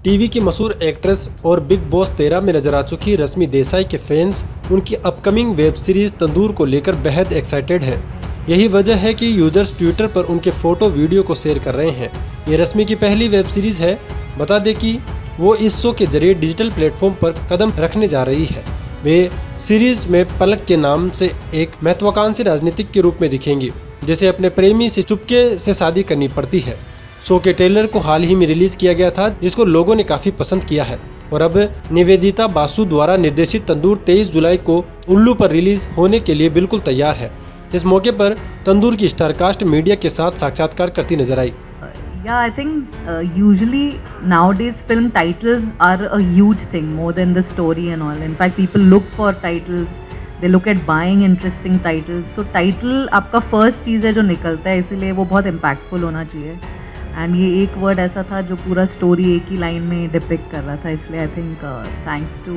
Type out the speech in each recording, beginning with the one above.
TV की मशहूर actress और बिग बॉस 13 में नजर आ चुकी रश्मि देसाई के फैंस उनकी अपकमिंग वेब सीरीज तंदूर को लेकर बेहद एक्साइटेड हैं। यही वजह है कि यूजर्स ट्विटर पर उनके फोटो वीडियो को शेयर कर रहे हैं। ये रश्मि की पहली वेब सीरीज है। बता दें कि वो इस शो के जरिए डिजिटल प्लेटफॉर्म पर कदम रखने जा रही है। वे सीरीज में पलक के नाम से एक महत्वाकांक्षी राजनीतिक के रूप में दिखेंगी, जिसे अपने प्रेमी से चुपके से शादी करनी पड़ती है। शो के ट्रेलर को हाल ही में रिलीज किया गया था, जिसको लोगों ने काफी पसंद किया है और अब निवेदिता बासु द्वारा निर्देशित तंदूर 23 जुलाई को उल्लू पर रिलीज होने के लिए बिल्कुल तैयार है। इस मौके पर तंदूर की स्टारकास्ट मीडिया के साथ साक्षात्कार करती नजर आई। Yeah, I think usually nowadays film titles are a huge thing more than the story and all. In fact, people look for titles. They look at buying interesting titles. So title आपका first चीज़ है जो निकलता है, इसीलिए वो बहुत impactful होना चाहिए. And ये एक word ऐसा था जो पूरा story एक ही line में depict कर रहा था, इसलिए I think thanks to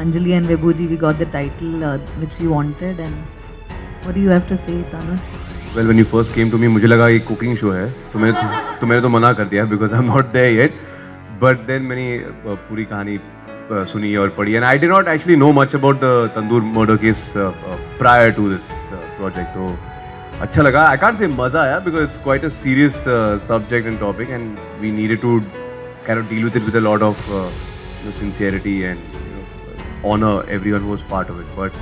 Anjali and Vibhu ji we got the title which we wanted. And what do you have to say, Tanush? Well, when you first came to me, मुझे लगा ये cooking show है, तो मैंने तो मना कर दिया because I'm not there yet. But then मैंने पूरी कहानी सुनी और पढ़ी, and I did not actually know much about the Tandoor murder case prior to this project. तो अच्छा लगा. I can't say मजा आया because it's quite a serious subject and topic, and we needed to kind of deal with it with a lot of sincerity and honor everyone who was part of it. But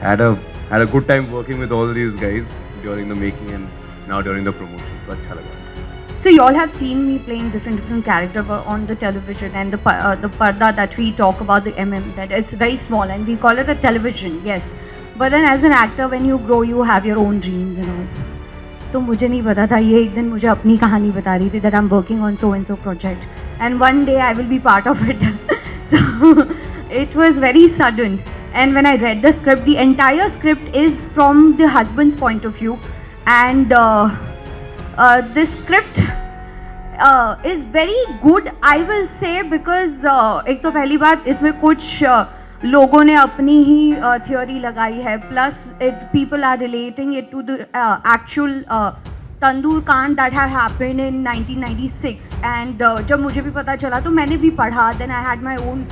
had a good time working with all these guys during the making and now during the promotion. So अच्छा लगा. So you all have seen me playing different characters on the television, and the parda that we talk about, the that it's very small and we call it a television, yes. But then as an actor, when you grow, you have your own dreams and all. तो मुझे नहीं पता था, ये एक दिन मुझे अपनी कहानी बता रही थी that I'm working on so and so project, and one day I will be part of it. So it was very sudden. And when I read the script, the entire script is from the husband's point of view, and this script is very good, I will say, because एक तो पहली बात इसमें कुछ लोगों ने अपनी ही theory लगाई है, plus people are relating it to the actual तंदूर कांड that have happened in 1996. And जब मुझे भी पता चला तो मैंने भी पढ़ा, then I had my own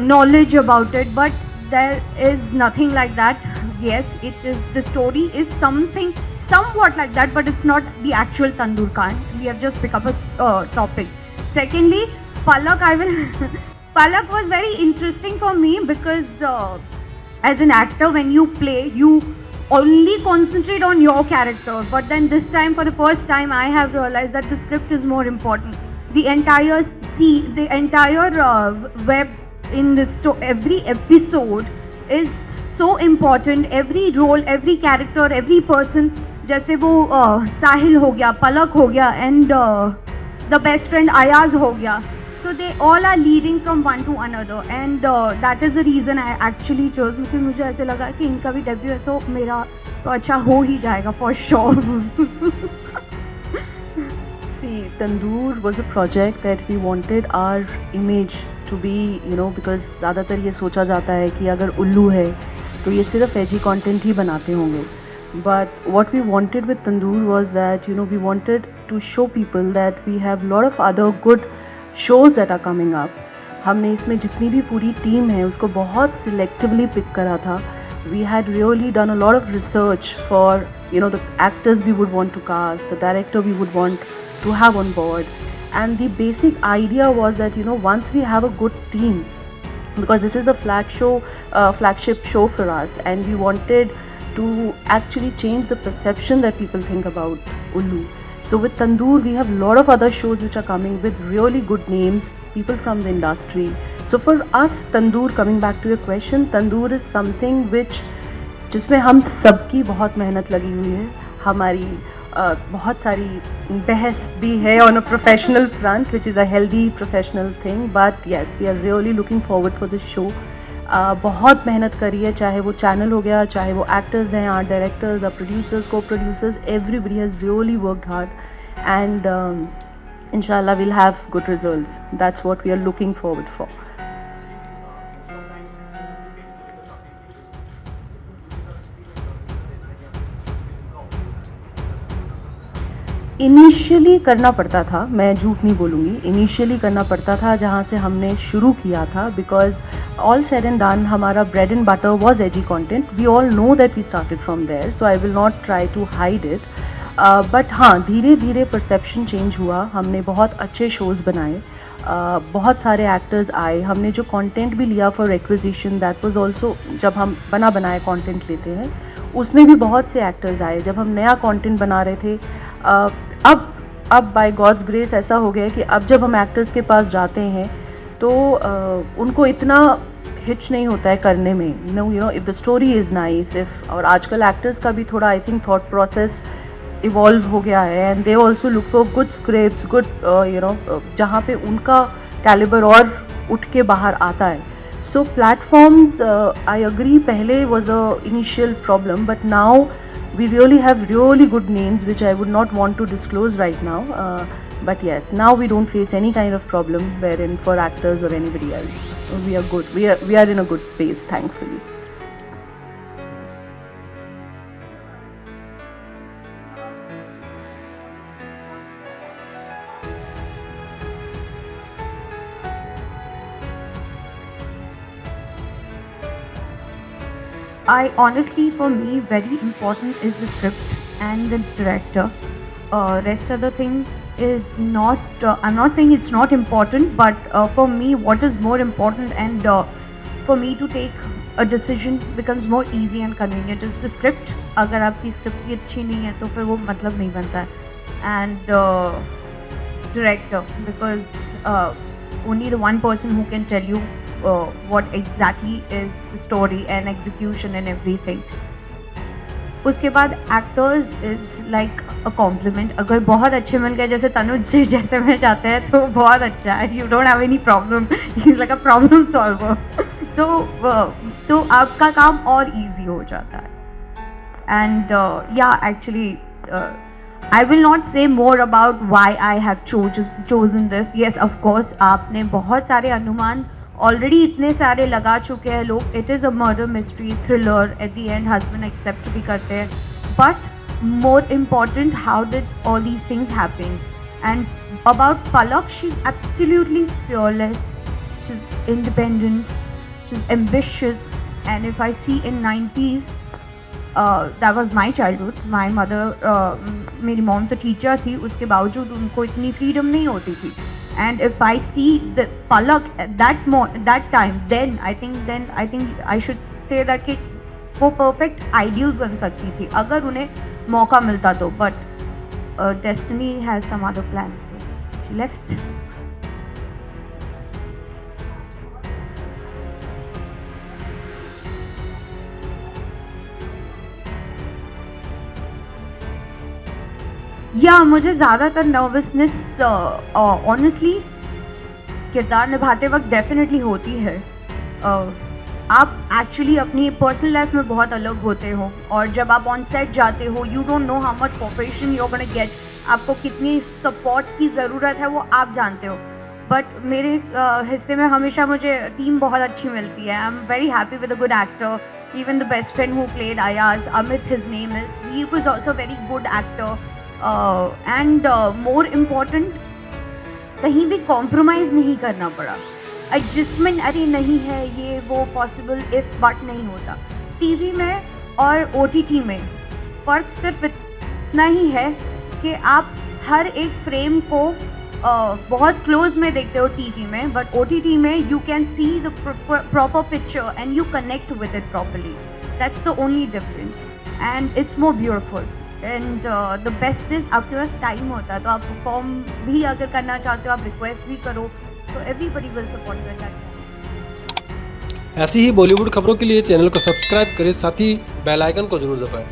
knowledge about it, but there is nothing like that. Yes, it is, the story is something somewhat like that, but it's not the actual Tandoor Khan. We have just picked up a topic. Secondly, Palak, Palak was very interesting for me because as an actor, when you play, you only concentrate on your character. But then this time, for the first time, I have realized that the script is more important. The entire web in this every episode is so important. Every role, every character, every person. जैसे वो साहिल हो गया, पलक हो गया, and the best friend Ayaz हो गया. So they all are leading from one to another, and that is the reason I actually chose. क्योंकि मुझे ऐसे लगा कि इनका भी डेब्यू है तो मेरा तो अच्छा हो ही जाएगा for sure. See, Tandoor was a project that we wanted our image to be, because ज़्यादातर ये सोचा जाता है कि अगर उल्लू है तो ये सिर्फ एजी कंटेंट ही बनाते होंगे. But what we wanted with Tandoor was that, we wanted to show people that we have a lot of other good shows that are coming up. हमने इसमें जितनी भी पूरी टीम है उसको बहुत selectively pick करा था. We had really done a lot of research for, the actors we would want to cast, the director we would want to have on board. And the basic idea was that, once we have a good team, because this is a flagship show for us, and we wanted to actually change the perception that people think about Ullu. So with Tandoor, we have a lot of other shows which are coming with really good names, people from the industry. So for us, Tandoor, coming back to your question, Tandoor is something which जिसमें हम सबकी बहुत मेहनत लगी हुई है. हमारी बहुत सारी बहस भी है on a professional front, which is a healthy professional thing. But yes, we are really looking forward for this show. बहुत मेहनत करी है, चाहे वो चैनल हो गया, चाहे वो एक्टर्स हैं, art directors, producers, co-producers, everybody has really worked hard, and inshallah we'll have good results. That's what we are looking forward for. Initially करना पड़ता था, मैं झूठ नहीं बोलूँगी, इनिशियली करना पड़ता था जहाँ से हमने शुरू किया था, because all said and done हमारा bread and butter was edgy content. We all know that we started from there, so I will not try to hide it. But हाँ, धीरे धीरे परसेप्शन चेंज हुआ. हमने बहुत अच्छे शोज़ बनाए, बहुत सारे एक्टर्स आए. हमने जो कंटेंट भी लिया for acquisition, that was also, जब हम बना बनाया कंटेंट लेते हैं उसमें भी बहुत से एक्टर्स आए. जब हम नया कंटेंट बना रहे थे, अब बाय गॉड्स ग्रेस ऐसा हो गया कि अब जब हम एक्टर्स के पास जाते हैं तो उनको इतना हिच नहीं होता है करने में. You know if the story is nice, if, और आजकल एक्टर्स का भी थोड़ा I think thought process evolve हो गया है, and they also look for good scripts, good you know, जहाँ पे उनका कैलिबर और उठ के बाहर आता है. सो प्लेटफॉर्म्स, आई अग्री, पहले was a initial problem, but now we really have really good names which I would not want to disclose right now, but yes, now we don't face any kind of problem wherein for actors or anybody else we are good, we are in a good space, thankfully. I honestly, for me, very important is the script and the director. Rest of the thing is not. I'm not saying it's not important, but for me, what is more important, and for me to take a decision becomes more easy and convenient is the script. अगर आपकी script की अच्छी नहीं है तो फिर वो मतलब नहीं बनता है. And director, because only the one person who can tell you what exactly is the story and execution and everything. उसके बाद actors is like a compliment. अगर बहुत अच्छे मिल गए, जैसे तनुज जी जैसे मिल जाते हैं तो बहुत अच्छा है. You don't have any problem. He's like a problem solver. तो आपका काम और easy हो जाता है. And yeah, actually I will not say more about why I have chosen this. Yes, of course, आपने बहुत सारे अनुमान ऑलरेडी इतने सारे लगा चुके हैं लोग. It is a murder mystery thriller. At the end husband accept भी करते हैं, but more important how did all these things happen. And about Palak, she is absolutely fearless, she is independent, she is ambitious. And if I see in 90s, that was my childhood. My mother, मेरी mom तो teacher थी, उसके बावजूद उनको इतनी freedom नहीं होती थी. And if I see the Palak at that time, then I think I should say that कि वो perfect ideal बन सकती थी अगर उन्हें मौका मिलता तो. But destiny has some other plans. So she left. या मुझे ज़्यादातर नर्वसनेस ऑनेस्टली किरदार निभाते वक्त डेफिनेटली होती है. आप एक्चुअली अपनी पर्सनल लाइफ में बहुत अलग होते हो, और जब आप ऑन सेट जाते हो, you don't know how much cooperation you are gonna get. आपको कितनी सपोर्ट की ज़रूरत है वो आप जानते हो. बट मेरे हिस्से में हमेशा मुझे टीम बहुत अच्छी मिलती है. I am very happy with a good actor. Even the best friend who played Ayaz, Amit his name is, he was also very good actor. And more important, कहीं भी कॉम्प्रोमाइज़ नहीं करना पड़ा. एडजस्टमेंट अरे नहीं है ये वो पॉसिबल इफ़ बट नहीं होता. टीवी में और ओटीटी में फ़र्क सिर्फ इतना ही है कि आप हर एक फ्रेम को बहुत क्लोज में देखते हो टीवी में, बट ओटीटी में you can see the proper picture and you connect with it properly. That's the only difference and it's more beautiful. And the best is आपके पास टाइम होता है तो आप परफॉर्म भी अगर करना चाहते हो, आप रिक्वेस्ट भी करो, तो एवरीबडी विल सपोर्ट दैट. ऐसी ही बॉलीवुड खबरों के लिए चैनल को सब्सक्राइब करें, साथ ही बेल आइकन को जरूर दबाएं.